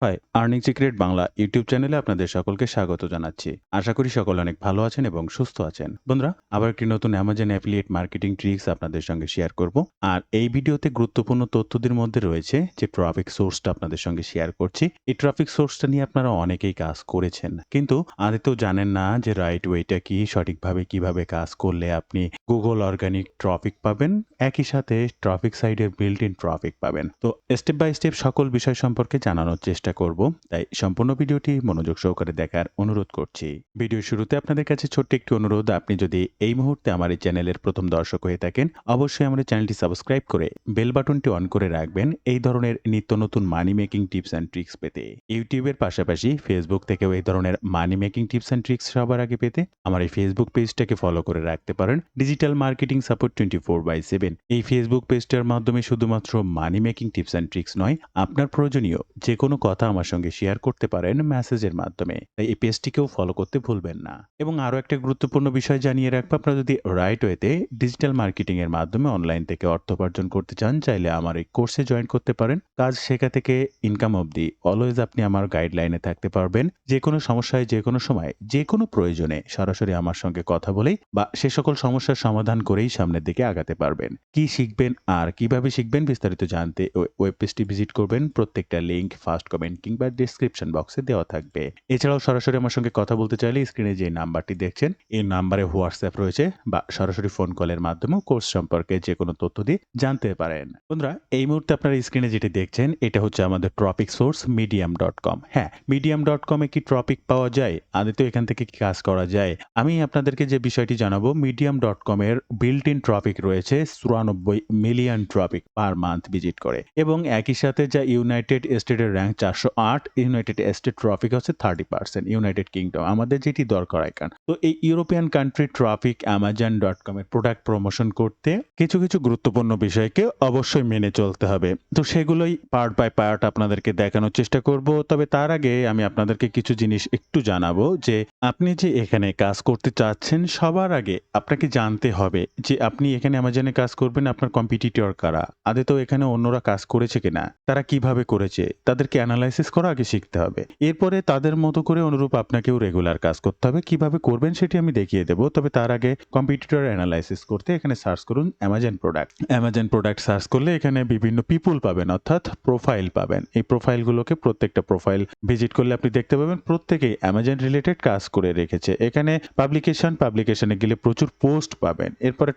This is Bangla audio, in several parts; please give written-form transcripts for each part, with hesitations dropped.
High, earning secret Bangla YouTube চ্যানেলে আপনাদের সকলকে স্বাগত জানাচ্ছি। আশা করি সকলে অনেক ভালো আছেন এবং সুস্থ আছেন। বন্ধুরা, আবার একটি নতুন অ্যামাজন অ্যাফিলিয়েট মার্কেটিং ট্রিক্স আপনাদের সঙ্গে শেয়ার করব। আর এই ভিডিওতে গুরুত্বপূর্ণ তথ্যদের মধ্যে রয়েছে যে ট্রাফিক সোর্সটা আপনাদের সঙ্গে শেয়ার করছি। এই ট্রাফিক সোর্সটা নিয়ে আপনারা অনেকেই কাজ করেছেন, কিন্তু আদতেও জানেন না যে রাইট ওয়েটা কি, সঠিকভাবে কিভাবে কাজ করলে আপনি গুগল অর্গানিক ট্রাফিক পাবেন, একই সাথে ট্রাফিক সাইডের বিল্ট ইন ট্রাফিক পাবেন। তো স্টেপ বাই স্টেপ সকল বিষয় সম্পর্কে জানানোর চেষ্টা করব, তাই সম্পূর্ণ ভিডিওটি মনোযোগ সহকারে দেখার অনুরোধ করছি। ভিডিও শুরুতে আপনাদের কাছে ছোট্ট একটি অনুরোধ, আপনি যদি এই মুহূর্তে আমার এই চ্যানেলের প্রথম দর্শক হয়ে থাকেন, অবশ্যই আমার চ্যানেলটি সাবস্ক্রাইব করে বেল বাটনটি অন করে রাখবেন এই ধরনের নিত্য নতুন মানি মেকিং টিপস অ্যান্ড ট্রিক্স পেতে। ইউটিউবের পাশাপাশি ফেসবুক থেকেও এই ধরনের মানি মেকিং টিপস অ্যান্ড ট্রিক্স সবার আগে পেতে আমার এই ফেসবুক পেজটাকে ফলো করে রাখতে পারেন, ডিজিটাল মার্কেটিং সাপোর্ট 24/7। এই ফেসবুক পেজটার মাধ্যমে শুধুমাত্র মানি মেকিং টিপস অ্যান্ড ট্রিক্স নয়, আপনার প্রয়োজনীয় যে কোনো কথা আমার সঙ্গে শেয়ার করতে পারেন মেসেজের মাধ্যমে। তাই এই পেজটিকেও ফলো করতে ভুলবেন না। এবং আরও একটা গুরুত্বপূর্ণ বিষয় জানিয়ে রাখবো, আপনারা যদি রাইট ওয়েতে ডিজিটাল মার্কেটিং এর মাধ্যমে অনলাইন থেকে অর্থ উপার্জন করতে চান, চাইলে আমার এই কোর্সে জয়েন করতে পারেন। কাজ শেখা থেকে ইনকাম অবধি অলওয়েজ আপনি আমার গাইডলাইনে থাকতে পারবেন। যে কোনো সমস্যায়, যে কোনো সময়, যে কোনো প্রয়োজনে সরাসরি আমার সঙ্গে কথা বলেই বা সে সকল সমস্যার সমাধান করেই সামনের দিকে আগাতে পারবেন। কি শিখবেন আর কিভাবে শিখবেন বিস্তারিত জানতে ওয়েব পেজটি ভিজিট করবেন। প্রত্যেকটা লিংক ফার্স্ট কমেন্ট কিংবা ডেসক্রিপশন বক্সে দেওয়া থাকবে। এছাড়াও সরাসরি আমার সঙ্গে কথা বলতে চাইলে স্ক্রিনে যে নাম্বারটি দেখছেন, এই নাম্বারে হোয়াটসঅ্যাপ রয়েছে, বা সরাসরি ফোন কলের মাধ্যমেও কোর্স সম্পর্কে যে কোনো তথ্য দিয়ে জানতে পারেন। বন্ধুরা, এই মুহূর্তে আপনারা স্ক্রিনে যেটি দেখছেন, এটা হচ্ছে আমাদের টপিক সোর্স medium.com। হ্যাঁ, medium.com-এ কি টপিক পাওয়া যায়? আদতেও এখান থেকে কি কাজ করা যায়? আমি আপনাদেরকে যে বিষয়টি জানাবো, medium.com-এর বিল্ট ইন ট্রাফিক রয়েছে 94 million traffic per month visit করে, এবং একই সাথে যা ইউনাইটেড স্টেটের র্যাঙ্ক 408, ইউনাইটেড স্টেট ট্রাফিক হচ্ছে 30%, ইউনাইটেড কিংডম আমাদের যেটি দরকার এখন। তো এই ইউরোপিয়ান কান্ট্রি ট্রাফিক Amazon.com এর প্রোডাক্ট প্রমোশন করতে কিছু কিছু গুরুত্বপূর্ণ বিষয়কে অবশ্যই মেনে চলতে হবে। তো সেগুলোই পার্ট বাই পার্ট আপনাদেরকে দেখানোর চেষ্টা করব। তবে তার আগে আমি আপনাদেরকে কিছু জিনিস একটু জানাবো, যে আপনি যে এখানে কাজ করতে চাচ্ছেন, সবার আগে আপনাকে জানতে হবে যে আপনি এখানে অ্যামাজনে কাজ করবেন, আপনার কম্পিটিটর কারা, আদতেও এখানে অন্যরা কাজ করেছে কিনা, তারা কিভাবে করেছে, তাদেরকে অ্যানালাইসিস করা আগে শিখতে হবে। এরপরে তাদের মতো করে অনুরূপ আপনাকেও রেগুলার কাজ করতে হবে। কিভাবে করবেন সেটি আমি দেখিয়ে দেব। তবে তার আগে কম্পিটিটর অ্যানালাইসিস করতে এখানে সার্চ করুন Amazon product. Amazon product search করলে এখানে বিভিন্ন পিপুল পাবেন, অর্থাৎ প্রোফাইল পাবেন। এই প্রোফাইলগুলোকে প্রত্যেকটা প্রোফাইল ভিজিট করলে আপনি দেখতে পাবেন প্রত্যেকেই অ্যামাজন রিলেটেড কাজ করে রেখেছে। এখানে পাবলিকেশনে গেলে প্রচুর পোস্ট পাবেন। এরপরে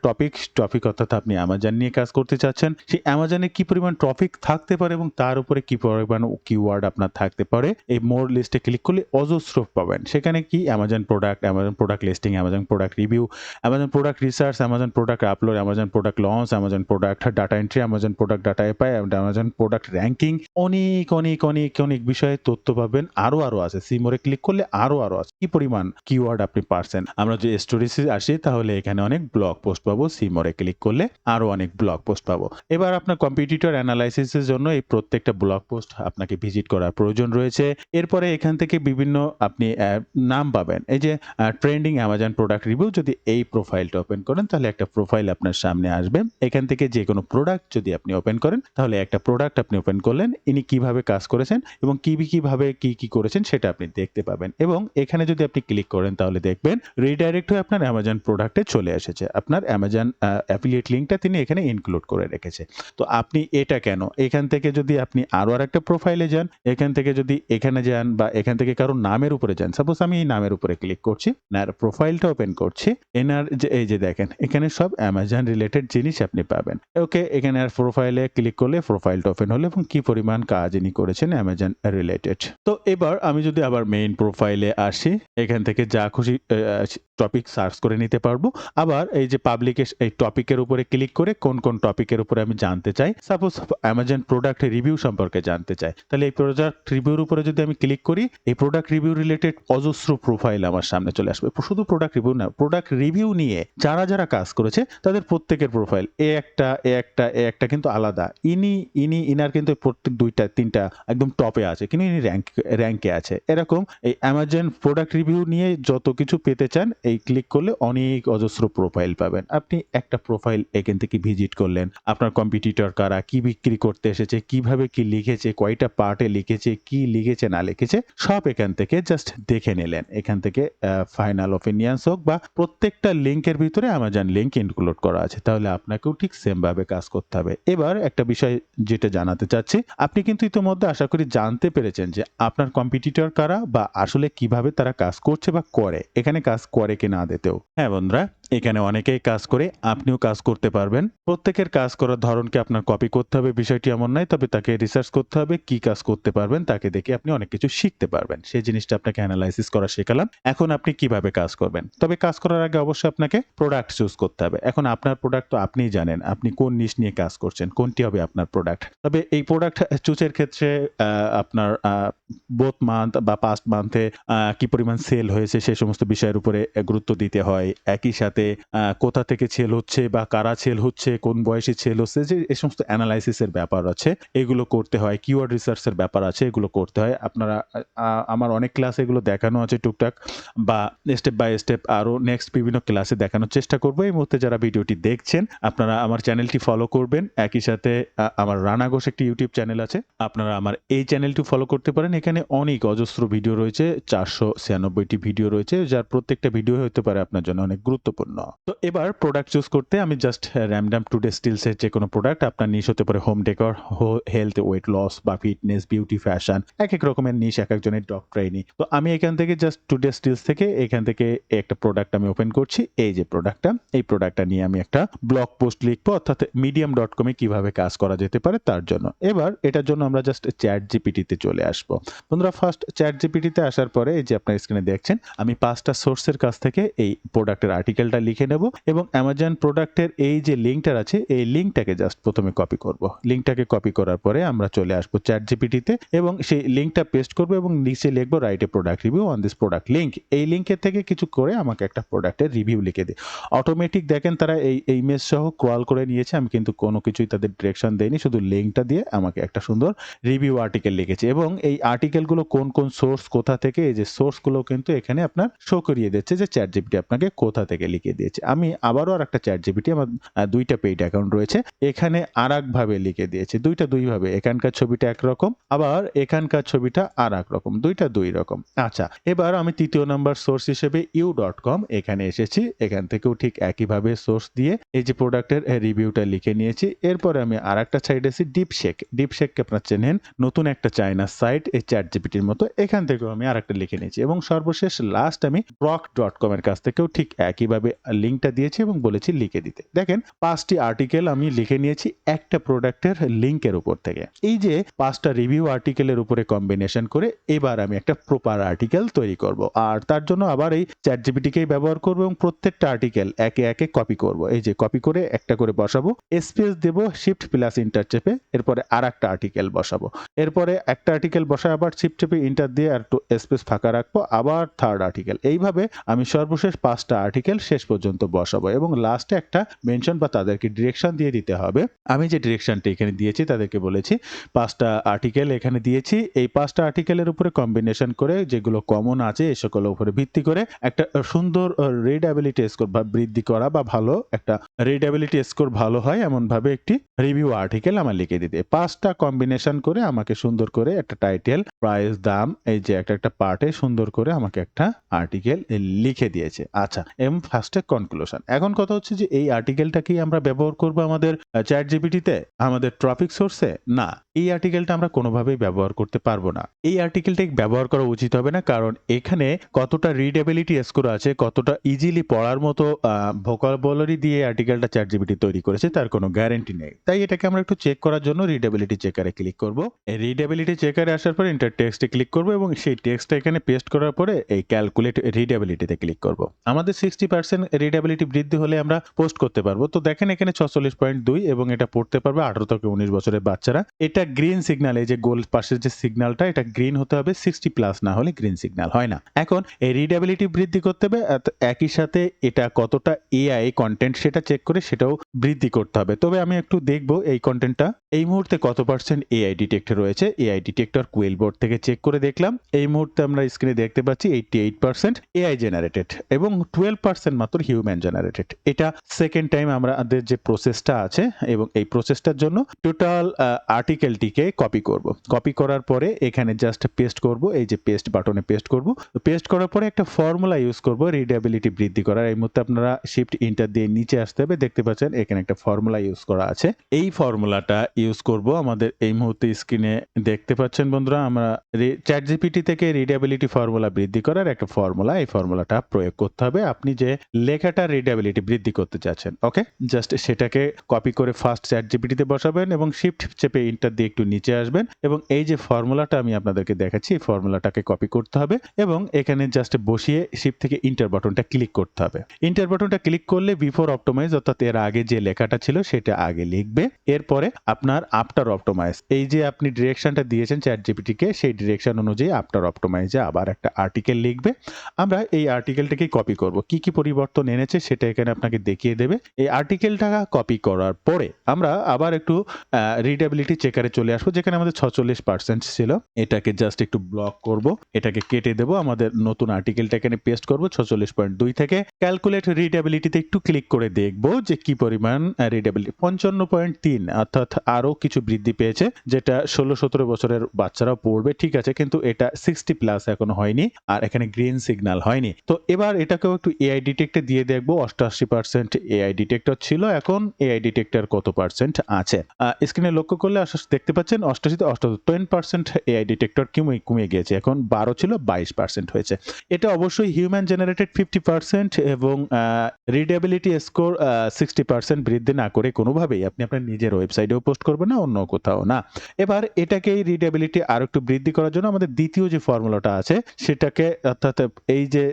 টপিক অর্থাৎ আপনি অ্যামাজন নিয়ে কাজ করতে চাচ্ছেন, সেই অ্যামাজনে কি পরিমাণ টপিক থাকতে পারে এবং তার উপরে কি পরিমাণ কিওয়ার্ড আপনার থাকতে পারে, এই মোর লিস্টে ক্লিক করলে অজস্র পাবেন। সেখানে কি Amazon product listing, Amazon product review, Amazon product research, Amazon product upload, Amazon product launch, Amazon product data entry, Amazon product data API, Amazon product ranking, অনেক বিষয়ে তথ্য পাবেন। আরো আছে, সিমোরে ক্লিক করলে আরো আছে কি পরিমাণ কিওয়ার্ড আপনি পারছেন। আমরা যে স্টোরিজে আসি, তাহলে এখানে অনেক ব্লগ পোস্ট পাবো। সিমোরে ক্লিক করলে আরো অনেক ব্লগ পোস্ট পাবো। এবার আপনার কম্পিটিটর অ্যানালাইসিসের জন্য এই প্রত্যেকটা ব্লগ পোস্ট আপনাকে ভিজিট করার প্রয়োজন রয়েছে। এরপরে এখান থেকে বিভিন্ন আপনি নাম পাবেন। এই যে ট্রেন্ডিং অ্যামাজন প্রোডাক্ট রিভিউ, যদি এই প্রোফাইলটা ওপেন করেন তাহলে একটা প্রোফাইল আপনার সামনে আসবে। এখান থেকে যে কোনো প্রোডাক্ট যদি আপনি ওপেন করেন, তাহলে একটা প্রোডাক্ট আপনি ওপেন করলেন, ইনি কিভাবে কাজ করেছেন এবং কিভাবে কি করেছেন সেটা আপনি দেখতে পাবেন। এবং এখানে যদি আপনি ক্লিক করেন তাহলে দেখবেন রিডাইরেক্ট হয়ে আপনার অ্যামাজন প্রোডাক্টে চলে এসেছে। আপনার অ্যামাজন অ্যাফিলিয়েট লিঙ্কটা তিনি এখানে ইনক্লুড করে রেখেছে। তো আপনি এটা কেন, এখান থেকে যদি আপনি আরো আরেকটা প্রোফাইলে যান, এখান থেকে যদি এখানে যান বা এখান থেকে কারো নামের উপরে যান, সাপোজ আমি এই নামের উপরে ক্লিক করছি, আর প্রোফাইলটা ওপেন করছি, এনার যে এই যে দেখেন এখানে সব অ্যামাজন রিলেটেড জিনিস আপনি পাবেন। ওকে, এখানে আর প্রোফাইলে ক্লিক করলে প্রোফাইলটা ওপেন হলো এবং কি পরিমাণ কাজ ইনি করেছেন অ্যামাজন রিলেটেড। তো এবার আমি যদি আবার মেইন প্রোফাইলে আসি, এখান থেকে যা খুশি টপিক সার্চ করে নিতে পারবো। আবার এই যে এই টপিকের উপরে ক্লিক করে কোন টপিকের উপরে আমি জানতে চাই, সাপোজ অ্যামাজন প্রোডাক্ট রিভিউ সম্পর্কে জানতে চাই, তাহলে এই প্রোডাক্ট রিভিউর উপরে যদি আমি ক্লিক করি, এই প্রোডাক্ট রিভিউ রিলেটেড অজস্র প্রোফাইল আমার সামনে চলে আসবে। শুধু প্রোডাক্ট রিভিউ না, প্রোডাক্ট রিভিউ নিয়ে যারা কাজ করেছে তাদের প্রত্যেকের প্রোফাইল এ একটা কিন্তু আলাদা। ইনার কিন্তু প্রত্যেক 2-3টা একদম টপে আছে, কিন্তু ইনি র্যাঙ্কে আছে। এরকম এই অ্যামাজন প্রোডাক্ট রিভিউ নিয়ে যত কিছু পেতে চান, এই ক্লিক করলে অনেক অজস্র প্রোফাইল পাবেন। আপনি একটা প্রোফাইল এখান থেকে ভিজিট করলেন, আপনার কম্পিটিটর কারা, কি বিক্রি করতে এসেছে, কিভাবে কি লিখেছে, কয়টা পার্টে লিখেছে, কি লিখেছে না লিখেছে সব এখান থেকে জাস্ট দেখে নিলেন। এখান থেকে ফাইনাল ওপিনিয়নস হোক বা প্রত্যেকটা লিঙ্কের ভিতরে Amazon লিঙ্ক ইনক্লুড করা আছে। তাহলে আপনাকেও ঠিক সেম ভাবে কাজ করতে হবে। এবার একটা বিষয় যেটা জানাতে চাচ্ছি, আপনি কিন্তু ইতিমধ্যে আশা করি জানতে পেরেছেন যে আপনার কম্পিটিটর কারা বা আসলে কিভাবে তারা কাজ করছে বা করে। এখানে কাজ করে কি না আদতেও। হ্যাঁ বন্ধুরা, এখানে অনেকেই কাজ করে, আপনিও কাজ করতে পারবেন। প্রত্যেকের কাজ করার ধরনকে আপনার কপি করতে হবে বিষয়টি এমন নয়, তবে তাকে রিসার্চ করতে হবে কি কাজ করতে পারবেন, তাকে দেখে আপনি অনেক কিছু শিখতে পারবেন। সেই জিনিসটা আপনাকে অ্যানালাইসিস করা শেখালাম। এখন আপনি কিভাবে কাজ করবেন। তবে কাজ করার আগে অবশ্যই আপনাকে প্রোডাক্ট চুজ করতে হবে। এখন আপনার প্রোডাক্ট তো আপনিই জানেন, আপনি কোন নিশ নিয়ে কাজ করছেন, কোনটি হবে আপনার প্রোডাক্ট। তবে এই প্রোডাক্ট চুজের ক্ষেত্রে আপনার বোথ মান্থ বা পাস্ট মান্থে কি পরিমাণ সেল হয়েছে সে সমস্ত বিষয়ের উপরে গুরুত্ব দিতে হয়। একই সাথে কোথা থেকে সেল হচ্ছে বা কারা সেল হচ্ছে, কোন বয়সে সেল হচ্ছে, যে এই সমস্ত অ্যানালাইসিসের ব্যাপার আছে এগুলো করতে হয়। কিওয়ার্ড রিসার্চের ব্যাপার আছে, এগুলো করতে হয়। আপনারা আমার অনেক ক্লাসে এগুলো দেখানো আছে টুকটাক, বা স্টেপ বাই স্টেপ আরো নেক্সট বিভিন্ন ক্লাসে দেখানোর চেষ্টা করব। এই মুহূর্তে যারা ভিডিওটি দেখছেন আপনারা আমার চ্যানেলটি ফলো করবেন। একই সাথে আমার রানা ঘোষ একটি ইউটিউব চ্যানেল আছে, আপনারা আমার এই চ্যানেলটি ফলো করতে পারেন। এখানে অনেক অজস্র ভিডিও রয়েছে, 496টি ভিডিও রয়েছে, যার প্রত্যেকটা ভিডিও হতে পারে আপনার জন্য অনেক গুরুত্বপূর্ণ। তো এবার প্রোডাক্ট চুজ করতে আমি জাস্ট র্যান্ডম টুডে স্টিলসের যে কোনো প্রোডাক্ট, আপনার নিশ হতে পারে home decor, health, weight loss বা ফিটনেস, বিউটি, ফ্যাশন, এক এক রকমের নিশ, এক একজনের ডক্টরাইনি। তো আমি এখান থেকে জাস্ট টুডে স্টিলস থেকে এখান থেকে একটা প্রোডাক্ট আমি ওপেন করছি। এই যে প্রোডাক্টটা, এই প্রোডাক্টটা নিয়ে আমি একটা ব্লগ পোস্ট লিখবো, অর্থাৎ medium.com এ কিভাবে কাজ করা যেতে পারে তার জন্য। এবার এটার জন্য আমরা জাস্ট চ্যাট জিপিটিতে চলে আসবো। বন্ধুরা, ফার্স্ট চ্যাট জিপিটিতে আসার পরে এই যে আপনার স্ক্রিনে দেখছেন, আমি 5টা সোর্সের কাছ থেকে এই প্রোডাক্টের আর্টিকেলটা লিখে নেব এবং অ্যামাজন প্রোডাক্টের এই যে লিঙ্কটা আছে এই লিঙ্কটাকে জাস্ট প্রথমে কপি করব। লিঙ্কটাকে কপি করার পরে আমরা চলে আসবো চ্যাট জিপিটিতে এবং সেই লিঙ্কটা পেস্ট করব এবং নিচে লিখবো write a product review on this product link. এই লিঙ্কের থেকে কিছু করে আমাকে একটা প্রোডাক্টের রিভিউ লিখে দিই। অটোমেটিক দেখেন তারা এই ইমেজ সহ ক্রল করে নিয়েছে, আমি কিন্তু কোনো কিছুই তাদের ডিরেকশন দেইনি, শুধু লিঙ্কটা দিয়ে আমাকে একটা সুন্দর রিভিউ আর্টিকেল লিখেছে এবং এই আর্টিকেলগুলো কোন কোন সোর্স, কোথা থেকে, এই যে সোর্সগুলো কিন্তু এখানে আপনার শো করিয়ে দিচ্ছে যে চ্যাট জিপিটি আপনাকে কোথা থেকে লিখে দিয়েছে। আমি আবারও আরেকটা চ্যাট জিপিটি, আমার 2টা পেইড অ্যাকাউন্ট রয়েছে, এখানে আরেকভাবে লিখে দিয়েছে, দুইটা দুইভাবে। এখানকার ছবিটা একরকম, আবার এখানকার ছবিটা আর এক রকম, দুইটা দুই রকম। আচ্ছা, এবার আমি 3য় নাম্বার সোর্স হিসেবে u.com এখানে এসেছি। এখান থেকেও ঠিক একইভাবে সোর্স দিয়ে এই যে প্রোডাক্টের রিভিউটা লিখে নিয়েছি। এরপরে আমি আরেকটা সাইড এসেছি ডিপশেক। ডিপশেককে আপনারা চেনেন, নতুন একটা চায়না সাইট এই চ্যাট জিপিটির মতো, এখান থেকেও আমি আরেকটা লিখে নিয়েছি এবং সর্বশেষ লাস্ট আমি grok.com এর কাছ থেকেও ঠিক একইভাবে লিঙ্কটা দিয়েছি এবং বলেছি লিখে দিতে। দেখেন 5টি আর্টিকেল আমি লিখে নিয়েছি একটা প্রোডাক্টের লিঙ্কের উপর থেকে। এই যে 5টা রিভিউ আর্টিকেলের উপরে কম্বিনেশন করে এবার আমি একটা প্রপার আর্টিকেল তৈরি করব। আর তার জন্য আবার এই চ্যাট জিপিটিকেই ব্যবহার করব এবং প্রত্যেকটা আর্টিকেল একে একে কপি করব। এই যে কপি করে একটা করে বসাবো, স্পেস দেব শিফট প্লাস ইন্টার চেপে, এরপরে আরেকটা আর্টিকেল বসাবো। এরপরে একটা আর্টিকেল বসায় আবার শিফট চেপে ইন্টার দিয়ে আর একটু স্পেস ফাঁকা রাখবো, আবার থার্ড আর্টিকেল। এইভাবে আমি সর্বশেষ 5টা আর্টিকেল শেষ পর্যন্ত বসাবো এবং লাস্টে একটা মেনশন বা তাদেরকে ডিরেকশন দিয়ে দিতে হবে। আমি যে ডিরেকশনটা এখানে দিয়েছি তাদেরকে বলেছি 5টা আর্টিকেল এখানে দিয়েছি, এই 5টা আর্টিকেলের উপরে কম্বিনেশন করে যেগুলো কমন আছে এই সকলের উপরে ভিত্তি করে একটা সুন্দর রিডেবিলিটি স্কোর বা বৃদ্ধি করা বা ভালো একটা রিডেবিলিটি স্কোর ভালো হয় এমন ভাবে একটি রিভিউ আর্টিকেল আমার লিখে দিতে। 5টা কম্বিনেশন করে আমাকে সুন্দর করে একটা টাইটেল, প্রাইস, দাম, এই যে একটা পার্টে সুন্দর করে আমাকে একটা আর্টিকেল লিখে দিয়েছে। আচ্ছা, এবং ফার্স্টে কনক্লুশন। এখন কথা হচ্ছে যে এই আর্টিকেলটা কি আমরা ব্যবহার করব আমাদের চ্যাট জিপিটিতে, আমাদের টপিক সোর্সে? না, এই আর্টিকেলটা আমরা কোনোভাবেই ব্যবহার করতে পারবো না। এই আর্টিকেলটা ব্যবহার করা উচিত হবে না, কারণ এখানে কতটা রিডেবিলিটি স্কোর আছে, কতটা ইজিলি পড়ার মতো ভোকাবুলারি দিয়ে আর্টিকেলটা চ্যাট জিপিটি তৈরি করেছে তার কোনো গ্যারান্টি নেই। তাই এটাকে আমরা একটু চেক করার জন্য রিডেবিলিটি চেকারে ক্লিক করব। এই রিডেবিলিটি চেকারে আসার পরে ইন্টার টেক্সটে ক্লিক করব এবং সেই টেক্সটটা এখানে পেস্ট করার পরে এই ক্যালকুলেট রিডেবিলিটিতে ক্লিক করব। আমাদের 60% রিডেবিলিটি বৃদ্ধি হলে আমরা পোস্ট করতে পারবো। তো দেখেন এখানে 46.2 এবং এটা পড়তে পারবে 18 থেকে 19 বছরের বাচ্চারা। এটা গ্রিন সিগন্যাল, এই যে গোল পাশের যে সিগন্যালটা এটা গ্রিন হতে হবে, 60 প্লাস না হলে গ্রিন সিগন্যাল হয় না। এখন এই রিডেবিলিটি বৃদ্ধি করতে হবে, একই সাথে এটা কতটা এআই কন্টেন্ট সেটা চেক করে সেটাও বৃদ্ধি করতে হবে। তবে আমি একটু দেখবো এই কন্টেন্টটা এই মুহূর্তে কত পার্সেন্ট এআই ডিটেক্টর রয়েছে। এআই ডিটেক্টর কুইল বোর্ড থেকে চেক করে দেখলাম। এই মুহূর্তে আমরা স্ক্রিনে দেখতে পাচ্ছি 88% এআই জেনারেটেড এবং 12% মাত্র হিউম্যান জেনারেটেড। এটা সেকেন্ড টাইম আমাদের যে প্রসেসটা আছে এবং এই প্রসেসটার জন্য টোটাল আর্টিকেলটিকে কপি করব। কপি করার পরে এখানে জাস্ট পেস্ট করব, এই যে পেস্ট বাটনে পেস্ট করব। পেস্ট করার পরে একটা ফর্মুলা ইউজ করব রিডেবিলিটি বৃদ্ধি করার। এই মুহূর্তে আপনারা শিফট ইন্টার দিয়ে নিচে আসতে হবে, দেখতে পাচ্ছেন এখানে একটা ফর্মুলা ইউজ করা আছে। এই ফর্মুলাটা ইউজ করব আমাদের এই মুহূর্তে স্ক্রিনে দেখতে পাচ্ছেন বন্ধুরা, আমরা চ্যাটজিপিটি থেকে রিডেবিলিটি ফর্মুলা বৃদ্ধি করার একটা ফর্মুলা, এই ফর্মুলাটা প্রয়োগ করতে হবে আপনি যে লেখাটা রিডেবিলিটি বৃদ্ধি করতে চাচ্ছেন। ওকে, জাস্ট সেটাকে কপি করে ফার্স্ট চ্যাটজিপিটিতে বসাবেন এবং শিফট চেপে ইন্টার দিয়ে একটু নিচে আসবেন এবং এই যে ফর্মুলাটা আমি আপনাদেরকে দেখাচ্ছি এই ফর্মুলাটাকে কপি করতে হবে এবং এখানে জাস্ট বসিয়ে শিফট থেকে ইন্টার বাটনটা ক্লিক করতে হবে। ইন্টার বাটনটা ক্লিক করলে বিফোর অপটিমাইজ অর্থাৎ এর আগে যে লেখাটা ছিল সেটা আগে লিখবে। এরপরে আপনার আফটার অপটিমাইজ, এই যে আপনি ডিরেকশনটা দিয়েছেন চ্যাটজিপিটিকে সেই ডিরেকশন অনুযায়ী আফটার অপটিমাইজে আবার একটা আর্টিকেল লিখবে। আমরা এই আর্টিকেলটাকে কপি করব, কি কি পরিবর্তন এনেছে সেটা এখানে আপনাকে দেখিয়ে দেবে। এই আর্টিকেলটা কপি করার পরে আমরা আবার একটু রিডেবিলিটি চেকারে চলে আসবো, যেখানে আমাদের 46% ছিল। এটাকে জাস্ট একটু ব্লক করব, এটাকে কেটে দেব, আমাদের নতুন আর্টিকেলটা এখানে পেস্ট করব 46.2 থেকে। ক্যালকুলেট রিডেবিলিটিতে একটু ক্লিক করে দেখব যে কি পরিমাণ রিডেবিলিটি, 55.3 অর্থাৎ আরো কিছু বৃদ্ধি পেয়েছে, যেটা 16-17 বছরের বাচ্চারাও পড়বে, ঠিক আছে, কিন্তু এটা 60 প্লাস এখনো হয়নি আর এখানে গ্রিন সিগন্যাল হয়নি। তো এবার এটাকেও একটু এআই ডিটেক্টে দিয়ে দেখব। 88% এআই ডিটেক্টর ছিল, এখন এআই ডিটেক্টর কত পার্সেন্ট আছে। স্ক্রিনে লক্ষ্য করলে দেখতে পাচ্ছেন 88 10% এআই ডিটেক্টর কমে গিয়েছে, এখন 12 ছিল 22% হয়েছে। এটা অবশ্যই হিউম্যান জেনারেটেড 50% এবং রিডেবিলিটি স্কোর 60% বৃদ্ধি না করে কোনোভাবেই আপনি আপনার নিজের ওয়েবসাইটেও পোস্ট করবেন না, অন্য কোথাও না। এবার এটাকে রিডেবিলিটি আরো একটু বৃদ্ধি করার জন্য আমাদের দ্বিতীয় যে ফর্মুলাটা আছে সেটাকে, অর্থাৎ এই যে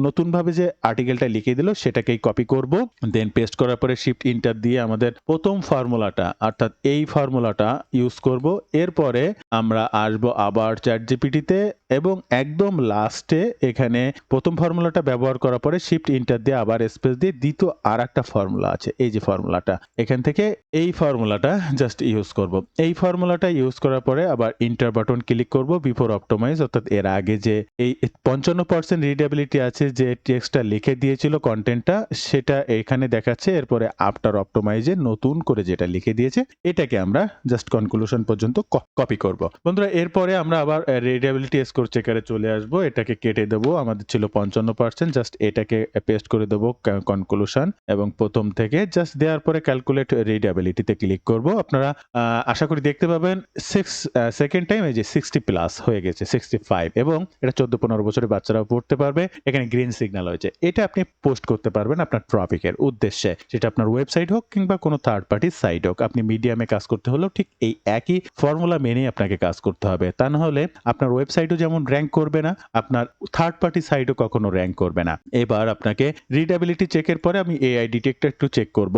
নতুনভাবে যে আর্টিকেলটা লিখে দিল সেটাকেই কপি করব, দেন পেস্ট করার পরে শিফট ইন্টার দিয়ে আমাদের প্রথম ফর্মুলাটা অর্থাৎ এই ফর্মুলাটা ইউজ করব। এরপরে আমরা আসবো আবার চ্যাটজিপিটিতে এবং একদম লাস্টে এখানে প্রথম ফর্মুলাটা ব্যবহার করার পরে শিফট ইন্টার দিয়ে আবার স্পেস দিয়ে দ্বিতীয় আর একটা ফর্মুলা আছে, এই যে ফর্মুলাটা, এখান থেকে এই ফর্মুলাটা জাস্ট ইউজ করব। এই ফর্মুলাটা ইউজ করার পরে আবার ইন্টার বাটন ক্লিক করব বিফোর অপটিমাইজ, অর্থাৎ এর আগে যে এই 55% রিডেবিলিটি আছে যে টেক্সটটা লিখে দিয়েছিল কন্টেন্টটা সেটা এখানে দেখাচ্ছে। এরপরে আফটার অপটিমাইজে নতুন করে যেটা লিখে দিয়েছে এটাকে আমরা জাস্ট কনক্লুশন পর্যন্ত কপি করব। বন্ধুরা এরপরে আমরা আবার রিডেবিলিটি স্কোর চেকারে চলে আসব, এটাকে কেটে দেবো, আমাদের ছিল 55%, জাস্ট এটাকে পেস্ট করে দেবো কনক্লুশন এবং প্রথম থেকে জাস্ট দেওয়ার পরে ক্যালকুলেট রিডেবিলিটিতে ক্লিক করব। আপনারা আশা করি দেখতে পাবেন সেকেন্ড টাইম এই যে 60 প্লাস হয়ে গেছে 65 এবং এটা 14-15 বছরের বাচ্চারাও পড়তে পারবে। এখানে গ্রিন সিগন্যাল হয়েছে, এটা আপনি পোস্ট করতে পারবেন আপনার ট্রপিকের উদ্দেশ্যে, সেটা আপনার ওয়েবসাইট হোক কিংবা কোনো থার্ড পার্টি সাইট হোক। আপনি মিডিয়ামে কাজ করতে হলেও ঠিক এই একই ফর্মুলা মেনেই আপনাকে কাজ করতে হবে, তা না হলে আপনার ওয়েবসাইটও যেমন র্যাঙ্ক করবে না, আপনার থার্ড পার্টি সাইটও কখনো র্যাঙ্ক করবে না। এবার আপনাকে রিডেবিলিটি চেকের পরে আমি এআই ডিটেক্টর একটু চেক করব,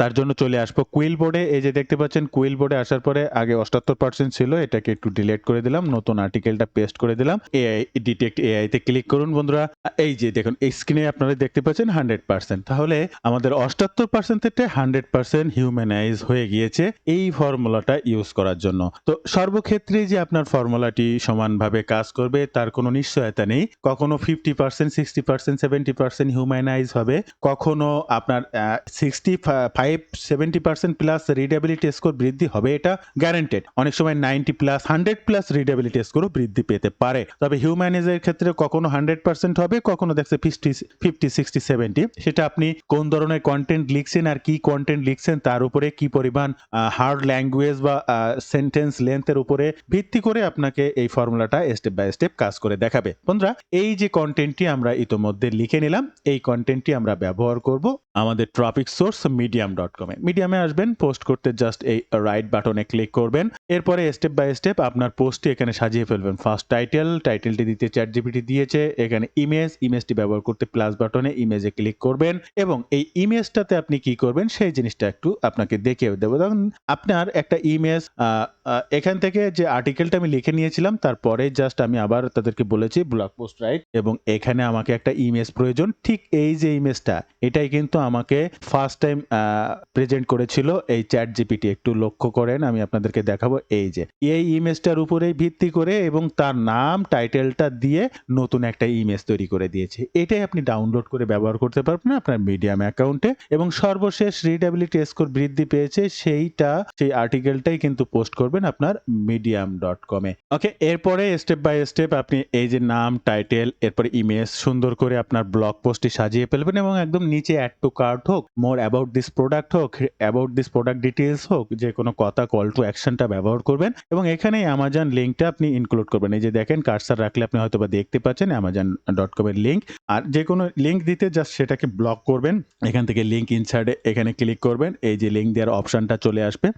তার জন্য চলে আসবো কুইল বোর্ডে। এই যে দেখতে পাচ্ছেন কুইল বোর্ডে আসার পরে আগে 78% ছিল, এটাকে একটু ডিলিট করে দিলাম, নতুন আর্টিকেলটা পেস্ট করে দিলাম। এআই ডিটেক্ট এআই তে ক্লিক করুন বন্ধুরা, এই যে দেখুন এই স্ক্রিনে আপনারা দেখতে পাচ্ছেন 100%, তাহলে আমাদের 78% থেকে 100% হিউম্যানাইজ হয়ে গিয়েছে এই ফর্মুলাটা ইউজ করার জন্য। তো সর্বক্ষেত্রে যে আপনার ফর্মুলাটি সমানভাবে কাজ করবে তার কোনো নিশ্চয়তা নেই, কখনো 50%, 60%, 70% হিউম্যানাইজ হবে, কখনো আপনার 65-70% প্লাস রিডেবিলিটি স্কোর বৃদ্ধি হবে, এটা গ্যারান্টেড। অনেক সময় 90 প্লাস 100 প্লাস রিডেবিলিটি স্কোরও বৃদ্ধি পেতে পারে, তবে হিউম্যানাইজের ক্ষেত্রে কখনো 100% হবে, কখনো দেখছে 50, 60, 70। সেটা আপনি কোন ধরনের কন্টেন্ট লিখছেন আর কি কন্টেন্ট লিখছেন তার উপরে, কি পরিমাণ হার্ড ল্যাঙ্গুয়েজ বা সেন্টেন্স লেন্থের উপরে ভিত্তি করে আপনাকে এই ফর্মুলাটা স্টেপ বাই স্টেপ কাজ করে দেখাবে। বন্ধুরা এই যে কন্টেন্টটি আমরা ইতোমধ্যে লিখে নিলাম, এই কন্টেন্টটি আমরা ব্যবহার করব আমাদের ট্রপিক সোর্স medium.com এ। মিডিয়ামে আসবেন, পোস্ট করতে জাস্ট এই রাইট বাটনে ক্লিক করবেন, এরপরে স্টেপ বাই স্টেপ আপনার পোস্টটি এখানে সাজিয়ে ফেলবেন। ফার্স্ট টাইটেলটি দিতে চ্যাটজিপিটি দিয়েছে, এখানে ইমেজটি ব্যবহার করতে প্লাস বাটনে ইমেজে ক্লিক করবেন এবং এই ইমেজটাতে আপনি কি করবেন সেই জিনিসটা একটু আপনাকে দেখিয়ে দেবো। দেখুন আপনার একটা ইমেজ এখান থেকে যে আর্টিকেলটা আমি লিখে নিয়েছিলাম তারপরে জাস্ট জাস্ট আমি আবার তাদেরকে বলেছি ব্লগ পোস্ট রাইট এবং এখানে আমাকে একটা ইমেজ প্রয়োজন। ঠিক এই যে ইমেজটা এটাই কিন্তু আমাকে ফার্স্ট টাইম প্রেজেন্ট করেছিল এই ChatGPT। একটু লক্ষ্য করেন, আমি আপনাদেরকে দেখাবো। এই যে এই ইমেজটার উপরেই ভিত্তি করে এবং তার নাম টাইটেলটা দিয়ে নতুন একটা ইমেজ তৈরি করে দিয়েছে। এটাই আপনি ডাউনলোড করে ব্যবহার করতে পারবেন আপনার মিডিয়াম অ্যাকাউন্টে এবং সর্বশেষ রিডেবিলিটি স্কোর বৃদ্ধি পেয়েছে সেই আর্টিকেলটাই কিন্তু পোস্ট করবেন আপনার medium.com এ। ওকে, এরপরে স্টেপ বাই স্টেপ আপনি এই যে নাম, টাইটেল, এরপরে ইমেজ সুন্দর করে আপনার ব্লগ পোস্টটি সাজিয়ে ফেলবেন এবং একদম নিচে অ্যাড টু কার্ট হোক, মোর অ্যাবাউট দিস প্রোডাক্ট হোক, অ্যাবাউট দিস প্রোডাক্ট ডিটেইলস হোক, যে কোনো কথা কল টু অ্যাকশনটা ব্যবহার করবেন এবং এখানে অ্যামাজন লিঙ্কটা আপনি ইনক্লুড করবেন। এই যে দেখেন কার্সার রাখলে আপনি হয়তোবা দেখতে পাচ্ছেন amazon.com এর লিঙ্ক। আর যে কোনো লিঙ্ক দিতে জাস্ট সেটাকে ব্লক করবেন। এখান থেকে লিঙ্ক ইনসার্টে এখানে ক্লিক করবেন, এই যে লিঙ্ক দেওয়ার অপশনটা চলে আসবে।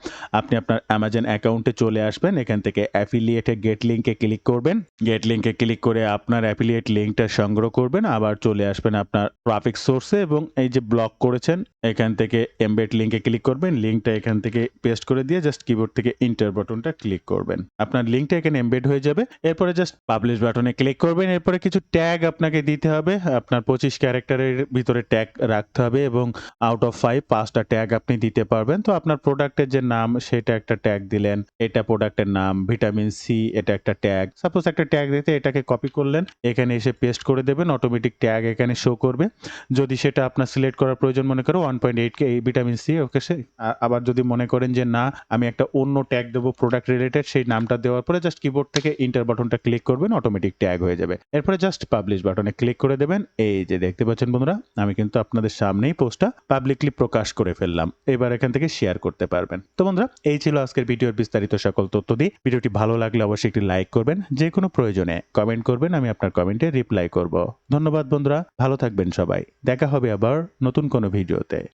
আপনি আপনার অ্যামাজন অ্যাকাউন্টে চলে আসবেন, এখান থেকে অ্যাফিলিয়েটে গেট লিঙ্কে ক্লিক করবেন। গেট লিঙ্কে ক্লিক করে আপনার অ্যাফিলিয়েট লিঙ্কটা সংগ্রহ করবেন, আবার চলে আসবেন আপনার ট্রাফিক সোর্সে এবং এই যে ব্লক করেছেন এখান থেকে এমবেড লিঙ্কে ক্লিক করবেন। লিঙ্কটা এখান থেকে পেস্ট করে দিয়ে জাস্ট কিবোর্ড থেকে ইন্টার বাটনটা ক্লিক করবেন। আপনার লিঙ্কটা এখানে এমবেড হয়ে যাবে। এরপরে জাস্ট পাবলিশ বাটনে ক্লিক করবেন। এরপরে কিছু ট্যাগ আপনাকে দিতে হবে, আপনার 25 ক্যারেক্টারের ভিতরে ট্যাগ রাখতে হবে এবং আউট অফ 5টা ট্যাগ আপনি দিতে পারবেন। তো আপনার প্রোডাক্টের যে নাম সেটা একটা ট্যাগ দিলেন, এটা প্রোডাক্টের নাম, ভিটামিন সি এটা একটা ট্যাগ। সাপোজ একটা ট্যাগ দিতে এটাকে কপি করলেন, এখানে এসে পেস্ট করে দেবেন, অটোমেটিক ট্যাগ এখানে শো করবে। যদি সেটা আপনার সিলেক্ট করার প্রয়োজন মনে করো 1.8K এই ভিটামিন সি, ওকে। আবার যদি মনে করেন যে না আমি একটা অন্য ট্যাগ দেবো প্রোডাক্ট রিলেটেড, সেই নামটা দেওয়ার পরে জাস্ট কিবোর্ড থেকে ইন্টার বাটনটা ক্লিক করবেন, অটোমেটিক ট্যাগ হয়ে যাবে। এরপরে জাস্ট পাবলিশ বাটনে ক্লিক করে দেবেন। এই যে দেখতে পাচ্ছেন বন্ধুরা, আমি কিন্তু আপনাদের সামনেই পোস্টটা পাবলিকলি প্রকাশ করে ফেললাম। এবার এখান থেকে শেয়ার করতে পারবেন। তো বন্ধুরা, এই ছিল আজকের ভিডিওর বিস্তারিত সকল তথ্য দিয়ে। ভিডিওটি ভালো লাগলে অবশ্যই একটি লাইক করবেন, যে কোনো প্রয়োজনে কমেন্ট করবেন, আমি আপনার কমেন্টে রিপ্লাই করব। ধন্যবাদ বন্ধুরা, ভালো থাকবেন সবাই। দেখা হবে আবার নতুন কোনো ভিডিওতে।